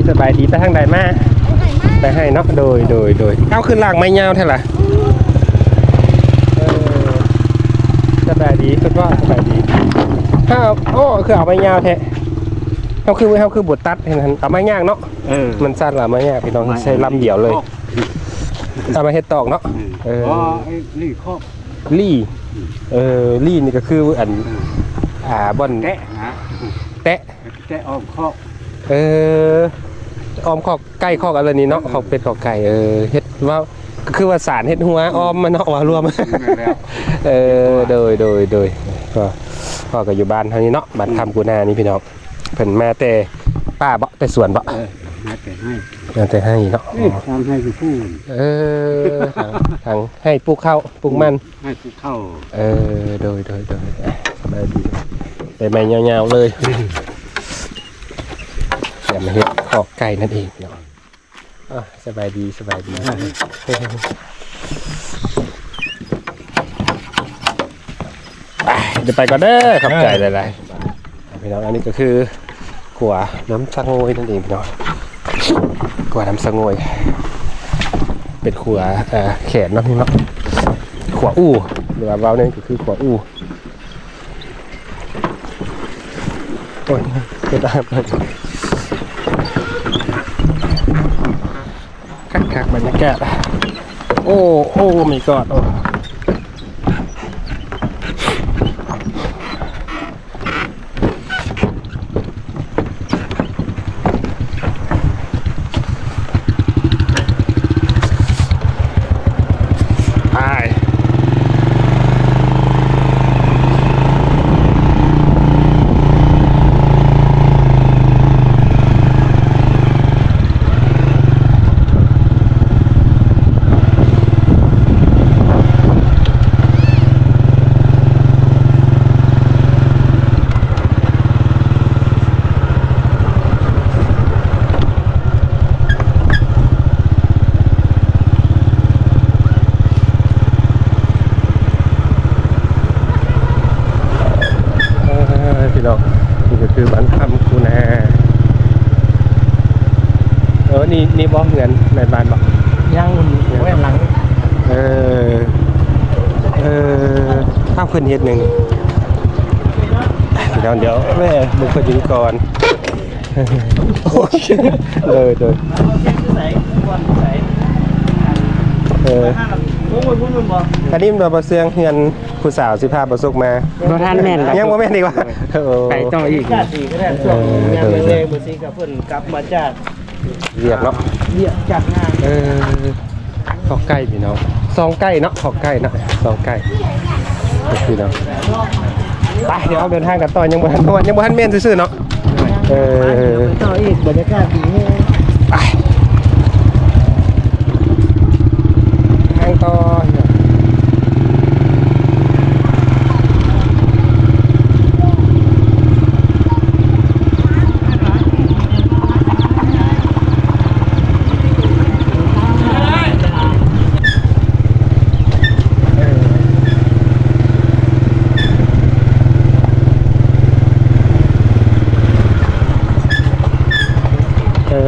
สบายดีไปทางใดมาไปให้เนาะโดยเอาขึ้นหลังไม่ยาวเท่าไหร่สบายดีคุณพ่อสบายดีถ้าโอ้คือเอาไม่ยาวแท้เขาคือบทตัดเห็นหันเอาไม่ยากเนาะมันสั้นหรือไม่ยากพี่น้องใช้ลำเดี่ยวเลยเอามาเฮ็ดตอกเนาะลี่ครอบลี่ลี่นี่ก็คืออันบอนแตะนะแตะออมครอบออมขอกไก่ขอกอะไรนี่เนาะขอกเป็ดขอกไก่เฮ็ดว่าก็คือว่าสารเฮ็ดหัวออมมันเนาะว่ารวมโดยก็พ่อก็อยู่บ้านเท่านี้เนาะบ้านคำกูนานี่พี่น้องเพิ่นมาแต่ป้าบ่แต่สวนบ่มาแต่ให้เนาะทำให้ผู้พูดทางให้ปลูกข้าวปลูกมันให้ปลูกข้าวโดยสบายดีแต่ไม่ยาวๆเลยเดี๋ยวมาเฮ็ดขอกไก่นั่นเองเนาะสบายดีเดี๋ยวไปก่อนเด้อขอบใจหลายๆพี่น้องอันนี้ก็คือขัวน้ำสังโวยนั่นเองพี่น้องขัวน้ำสังโวยเป็นขัวแขนเนาะพี่น้องขัวอู้หรือว่าเว้าเนี่ยก็คือขัวอู้โอ้ยเกิดอะไรคักบรรยากาศโอ้มีกอดพี่น้องนี่ก็คือบ้านคำกูนานี่บ่เงินในบ้านบ่ย่างแว่นหลังข้าวเพิ่นเฮ็ดหนึ่งเดี๋ยวแม่บุกไปยิงก่อนเลยอันนี้มันมาเสื่องเฮือนผู้สาวสิพาประสบมาบ่ทันแม่นยังบ่แม่นดีกว่าไปต่ออีกก็ได้ช่วงงานเร่งๆมื้อนี้ก็เพิ่นกลับมาจากเรียกเนาะจากงานขอกไก่พี่น้อง2ไก่เนาะขอกไก่เนาะ2ไก่พี่น้องไปเดี๋ยวเอาเดินทางกันต่อยังบ่ทันแม่นซื่อๆเนาะต่ออีกบรรยากาศดีไปทางต่อ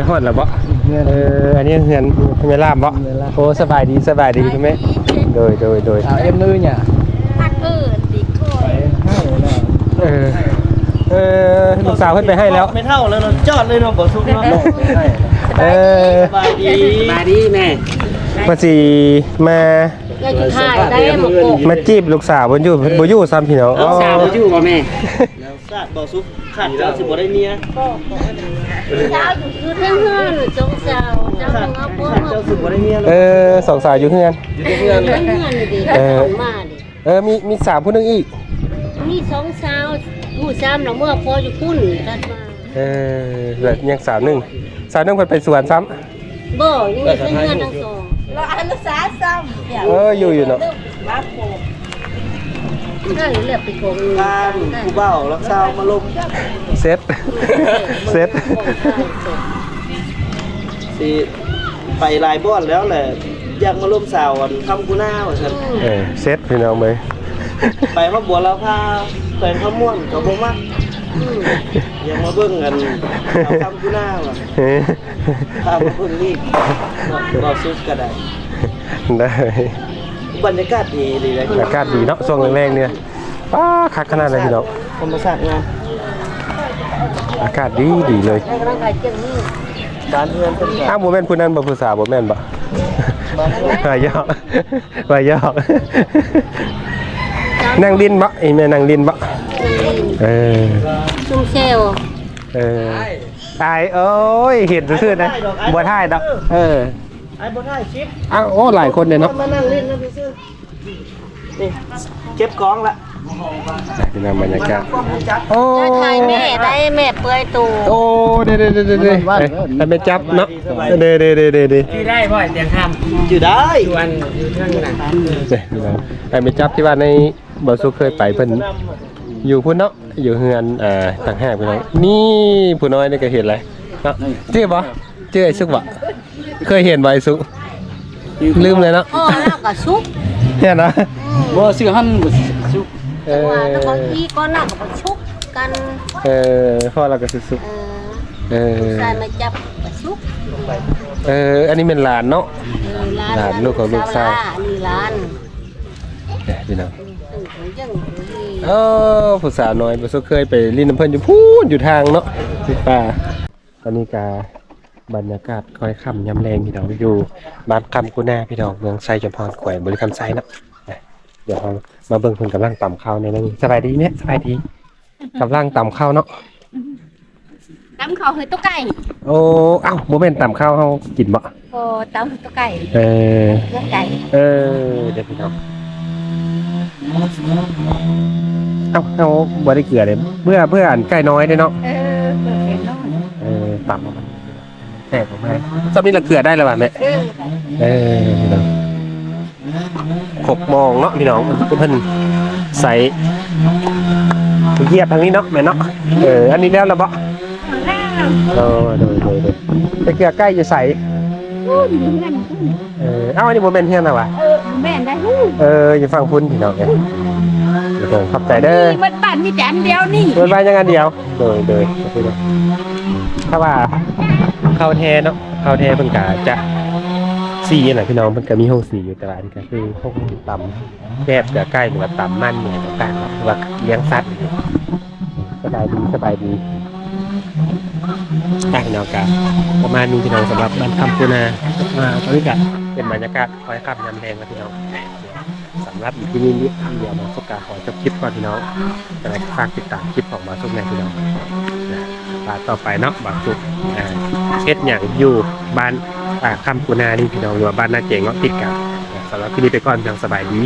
ฮอดแล้วบ่อันนี้เฮือนไม่ลามบ่โอ้สบายดีคุณแม่โดยเอ็มนื้อเนี่ยพักติดคอยลูกสาวเพิ่นไปให้แล้วไม่เท่าแล้วเราจอดเลยเนาะบ่ทุกเนาะสบายดีแม่มาสิมามาจีบลูกสาวบ่อยู่ซ้ำพี่น้องลูกสาวบ่อยู่บ่แม่แล้วซาดบ่ซุกขาดเจ้าสิบ่ได้เมียเจ้าอยู่คือเฮือนจงเจ้าเอาบ่เจ้าสิบ่ได้เมียสองสาวอยู่เฮือนดิมีสาวผู้นึงอีกมี2สาวผู้3แล้วเมื่อพออยู่คุณตัดมาแล้วยังสาวนึงเพิ่นไปสวนซ้ำบ่ยังเป็นเฮือนทั้งสองเราอันละ3ซ้ำอยู่เนาะนั่นเรียกไปโกงบ้านผู้เบ้ารักษามาลงเซตสิไปลายบ้อนแล้วแหละอยากมาร่วมสาววันคำกูหน้าว่าซั่นเซตพี่น้องเว้ยไปมาบัวแล้วพาแฟนเขาม่วนก็บ่มัก ยังมาเบิ่งกันเอาคำกูหน้าว่ะพามาเบิ่งรีบบ่ซุกก็ได้ ได้ บรรยากาศดีเลยนะ อากาศดีเนาะช่วงแรกๆเนี่ยป้าคักขนาดไหนพี่น้อง ธรรมชาติงาม อากาศดีเลย ให้กำลังใจเจ้านี่ บ้านเรือนเป็นแบบ อ้าวบ่แม่นผู้นั้นบ่ผู้สาวบ่แม่นบ่ บ้านเรือน ว่ายอกว่ายอกนั่งดินบ่ไอ้แม่นั่งดินบ่เออ ชุ่มเชล เออตายโอ้ยเห็นซื่อๆนะบ่ถ่ายดอกเออ ไอ้บ่ได้ชิป อ้าวโอ้หลายคนเลยเนาะ มานั่งเล่นนะพี่ซื้อนี่เก็บกองละ เป็นนบรรยากาศ กองจัก โอ้ จะถ่ายแม่ได้แม่เปื่อยตู โอ้เด้ๆๆๆไปจับเนาะเด้ๆๆๆ ที่ได้บ่อยเตียงค อยู่ได้ ำอยู่อันอยู่เรื่องนี้นะ ไปจับที่ว่าในบ่สุเคยไปเพิ่นอยู่พุ่นเนาะอยู่เฮือนต่างหากพี่น้องนี่ผู้น้อยนี่ก็เห็นอะไรเนาะเจ๊บ่เจ๊ไอ้สุกบ่เคยเห็นบ่ไอ้สุกลืมเลยเนาะ พ่อแล้วก็ซุก เนี่ยนะ บ่ซื้อหั่นบ่ซุก เอ ตัว อ แล้วบางทีก็น่าก็ชุกกัน พ่อเราก็สุก เออใส่มาจับก็ชุก อันนี้เป็นหลานเนาะ หลานลูกของลูกชาย นี่ร้าน พี่น้อง จัง ผู้สาวน้อยบ่สุเคยไปลินน้ำเพิ่นอยู่พูนอยู่ทางเนาะที่ป่าตอนนี้ก็บรรยากาศค่อยค่ำยำแรงพี่น้องอยู่บ้านคำกุน่าพี่น้องเมืองไซจอมพรแขวงบริคำไซเนาะเดี๋ยวเรามาเบิ่งเพิ่นกำลังตำข้าวในนั้นสบายดีไหมสบายดีกำลังตำข้าวเนาะ ตำข้าวเฮ้ยตุ๊กไก่ โอ้เอ้าบ่แม่นตำข้าวเฮากินบ่ โอ้ตำตุ๊กไก่ เออ เนื้อไก่ เดี๋ยวพี่น้องเอ้าบ่ได้เกลือเลยเพื่ออันใกล้น้อยเด้เนาะ เห็นน้อย ตำมันแซ่บมากซับนี่ละเกลือได้แล้วป่ะแม่พี่น้องขบมองเนาะพี่น้องเพิ่นใส่เหยียบทางนี้เนาะแม่เนาะอันนี้แล้วละบ่โดยแต่เกลือใกล้จะใส่เอ้าอันนี้บ่แม่นเฮียนน่ะวะ แม่ได้ฮู้ อย่าฟังพุ่นพี่น้องเดี๋ยวขอบใจเด้อ นี่มันบ้านมีจานเดียวนี่ เปิดไว้ยังอันเดียวโดยถ้าว่าข้าวแท้เนาะข้าวแท้เพิ่นก็จะสีน่ะพี่น้องเพิ่นก็มีห้องสีอยู่แต่ว่าอันนี้ก็คือห้องตำแบบจะใกล้หรือว่าตำมันเนี่ยต่างๆว่าเลี้ยงสัตว์สบายดีพี่น้องกันประมาณนี้พี่น้องสำหรับบ้านคำปูนาตอนนี้ก็เป็นบรรยากาศคอยขับยำแดงนะพี่น้องสำหรับที่นี่เดี๋ยวมาสกาขอจบคลิปก่อนพี่น้องจะได้ฝากติดตามคลิปของมาสุกในพี่น้องต่อไปเนาะบางสุกเฮ็ดอย่างอยู่บ้านคำปูนานี่พี่น้องหรือว่าบ้านนาเจงเนาะติดกันสำหรับที่นี้ไปก่อนพี่น้องสบายดี